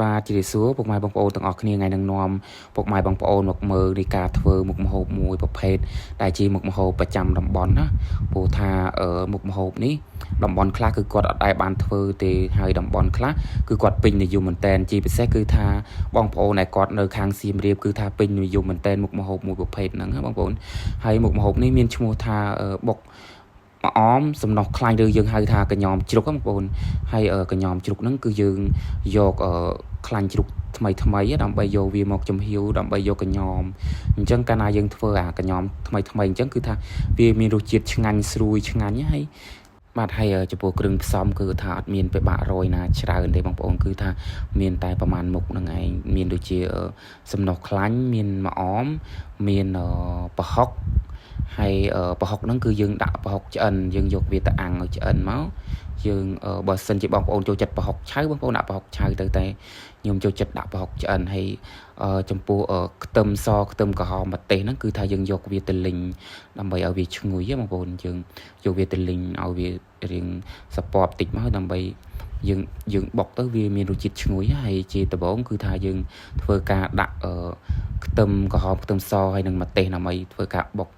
បាទជាសួរពុកម៉ែបងប្អូនទាំងអស់គ្នាថ្ងៃនឹងនាំពុកម៉ែបងប្អូនមកមើលនៃការធ្វើមុខម្ហូបមួយប្រភេទដែលជាមុខម្ហូបប្រចាំតំបន់ណាព្រោះថាមុខម្ហូបនេះតំបន់ខ្លះគឺគាត់អត់ដែលបានធ្វើទេហើយតំបន់ខ្លះគឺគាត់ពេញនិយមមែនតែនជាពិសេសគឺថាបងប្អូនដែលគាត់នៅខាងសៀមរាបគឺថាពេញនិយមមែនតែនមុខម្ហូបមួយប្រភេទហ្នឹងណាបងប្អូនហើយមុខម្ហូបនេះមានឈ្មោះថាបុកមកអមសំណុះខ្លាញ់ឬយើងហៅថាកញ្ញោមជ្រូកបងប្អូនហើយកញ្ញោមជ្រូកហ្នឹងគឺយើងយកខ្លាញ់ជ្រូកថ្មីដើម្បីយកវាមកចំហៀវដើម្បីយកកញ្ញោមអញ្ចឹងកាលណាយើងធ្វើអាកញ្ញោមថ្មីអញ្ចឹងគឺថាវាមានរសជាតិឆ្ងាញ់ស្រួយឆ្ងាញ់ហើយបាទហើយចំពោះគ្រឿងផ្សំគឺថាអត់មានពិបាករយណាច្រើនទេបងប្អូនគឺថាមានតែប្រហែលមុខហ្នឹងឯងមានដូចជាសំណុះខ្លាញ់មានម្អមមានប្រហុកហើយប្រហុកហ្នឹងគឺយើងដាក់ប្រហុកឆ្អិនយើងយកវាទៅអាំងឲ្យឆ្អិនមកយើងបើសិនជាបងប្អូនចូលចិត្តប្រហុកឆៅបងប្អូនដាក់ប្រហុកឆៅទៅតែខ្ញុំចូលចិត្តដាក់ប្រហុកឆ្អិនហើយចំពោះខ្ទឹមសខ្ទឹមក្រហមម្ទេសហ្នឹងគឺថាយើងយកវាទៅលីងដើម្បីឲ្យវាឈ្ងុយបងប្អូនយើងយកវាទៅលីងឲ្យវារៀងសពបតិចមកដើម្បីយើងបុកទៅវាមានរសជាតិឈ្ងុយហើយជាដំបូងគឺថាយើងធ្វើការដាក់ខ្ទឹមក្រហមខ្ទឹមសហើយនឹងម្ទេសដើម្បីធ្វើការបុក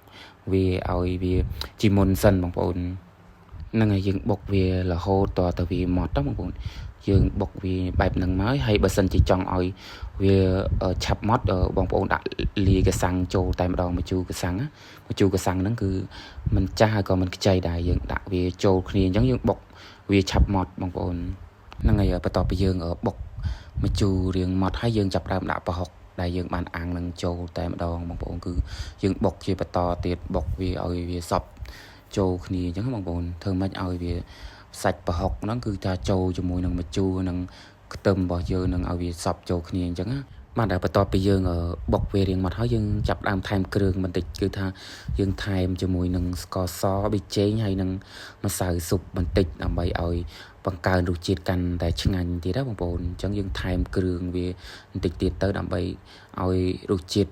វាឲ្យវាជាមុនសិនបងប្អូនហ្នឹងហើយយើងបុកវារហូតតទៅវាម៉ត់ទៅបងប្អូនយើងបុកវាបែបហ្នឹងមកហើយបើសិនជាចង់ឲ្យវាឆាប់ម៉ត់បងប្អូនដាក់លាយកសាំងចូលតែម្ដងម្ជូរកសាំងហ្នឹងគឺมันចាស់ហើយក៏มันខ្ចីដែរយើងដាក់វាចូលគ្នាអញ្ចឹងយើងបុកវាឆាប់ម៉ត់បងប្អូនហ្នឹងហើយបន្ទាប់ពីយើងបុកម្ជូររៀងម៉ត់ហើយយើងចាប់ដើមដាក់ប្រហុកដែលយើងបានអាំងនឹងចូលតែម្ដងបងប្អូនគឺយើងបុកជាបន្តទៀតបុកវាឲ្យវាសព្វចូលគ្នាអញ្ចឹងបងប្អូនធ្វើម៉េចឲ្យវាសាច់ប្រហុកហ្នឹងគឺថាចូលជាមួយនឹងម្ជូរនិងខ្ទឹមរបស់យើងនឹងឲ្យវាសព្វចូលគ្នាអញ្ចឹងណាបាទតែបន្ទាប់ពីយើងបុកវារៀងម៉ត់ហើយយើងចាប់ដើមថែមគ្រឿងបន្តិចគឺថាយើងថែមជាមួយនឹងស្ករសប៊ីចេងហើយនឹងម្សៅស៊ុបបន្តិចដើម្បីឲ្យបង្កើនរសជាតិកាន់តែឆ្ងាញ់ទៀតណាបងប្អូនអញ្ចឹងយើងថែមគ្រឿងវាបន្តិចទៀតទៅដើម្បីឲ្យរសជាតិ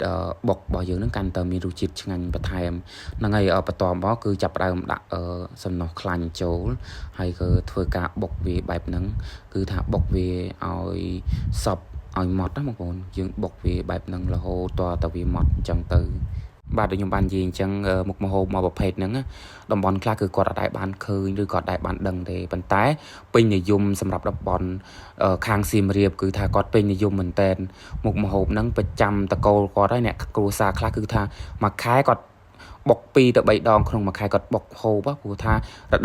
បុករបស់យើងនឹងកាន់តែមានរសជាតិឆ្ងាញ់បន្ថែមហ្នឹងហើយបន្ទាប់មកគឺចាប់ដើមដាក់សំណុះខ្លាញ់ចូលហើយក៏ធ្វើការបុកវាបែបហ្នឹងគឺថាបុកវាឲ្យសព្វឲ្យម៉ត់ណាបងប្អូនយើងបុកវាបែបហ្នឹងរហូតតវាម៉ត់អញ្ចឹងទៅបាទដូចខ្ញុំបាននិយាយអញ្ចឹងមុខម្ហូបមកប្រភេទហ្នឹងតំបន់ខ្លះគឺគាត់អត់ដែលបានឃើញឬក៏អត់ដែលបានដឹងទេប៉ុន្តែពេញនិយមសម្រាប់តំបន់ខាងសៀមរាបគឺថាគាត់ពេញនិយមមែនតែនមុខម្ហូបហ្នឹងប្រចាំតកូលគាត់ហើយអ្នកគ្រួសារខ្លះគឺថាមួយខែគាត់បុក2ទៅ3ដងក្នុងមួយខែគាត់បុកហូបព្រោះថារ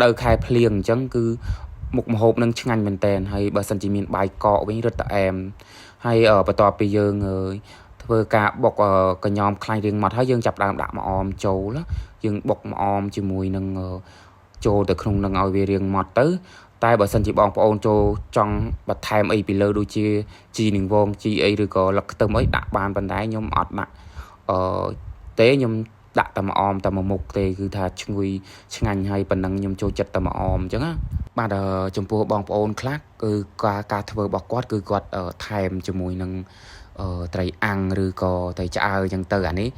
ដូវខែភ្លៀងអញ្ចឹងគឺមុខម្ហូបនឹងឆ្ងាញ់មែនតែនហើយបើសិនជាមានបាយកកវិញរឹតតែអែមហើយបន្ទាប់ពីយើងធ្វើការបុកកញ្ញោមខ្លាញ់រៀងម៉ត់ហើយយើងចាប់ដើមដាក់ម្អមចូលយើងបុកម្អមជាមួយនឹងចូលទៅក្នុងនឹងឲ្យវារៀងម៉ត់ទៅតែបើសិនជាបងប្អូនចូលចង់បន្ថែមអីពីលើដូចជាជីនឹងវងជីអីឬក៏លឹកខ្ទឹមអីដាក់បានប៉ុន្តែខ្ញុំអត់ដាក់ទេខ្ញុំដាក់តែម្អមតែមួយមុខទេគឺថាឈ្ងុយឆ្ងាញ់ហើយប៉ុណ្ណឹងខ្ញុំចូលចិត្តតែម្អមអញ្ចឹងណាបាទចំពោះបងប្អូនខ្លះគឺការធ្វើរបស់គាត់គឺគាត់ថែមជាមួយនឹងត្រីអាំងឬក៏ត្រីឆ្អើរអញ្ចឹងទៅអានេះ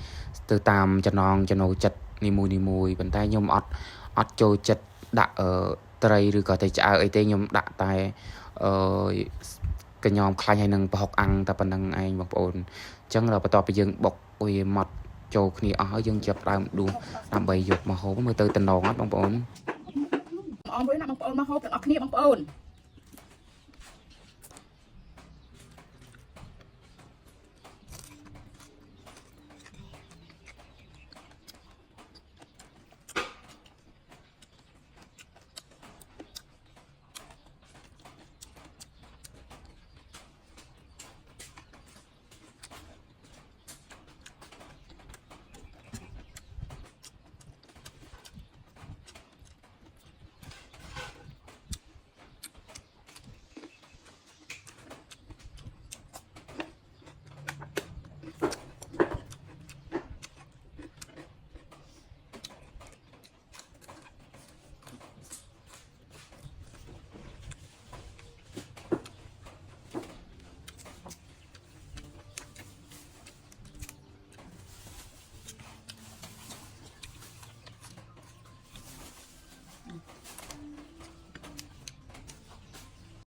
ទៅតាមចំណងចំណូលចិត្តនីមួយប៉ុន្តែខ្ញុំអត់ចូលចិត្តដាក់ត្រីឬក៏ត្រីឆ្អើរអីទេខ្ញុំដាក់តែកញ្ញោមខ្លាញ់ហើយនឹងប្រហុកអាំងតែប៉ុណ្្នឹងឯងបងប្អូនអញ្ចឹងបន្ទាប់ពីយើងបុកវាម៉ត់ចូលគ្នាអស់ហើយយើងចាប់ដើមដួសដើម្បីយកមកហូបមើលទៅតំណងអត់បងប្អូនអរគុណណាបងប្អូនមកហូបទាំងអស់គ្នាបងប្អូន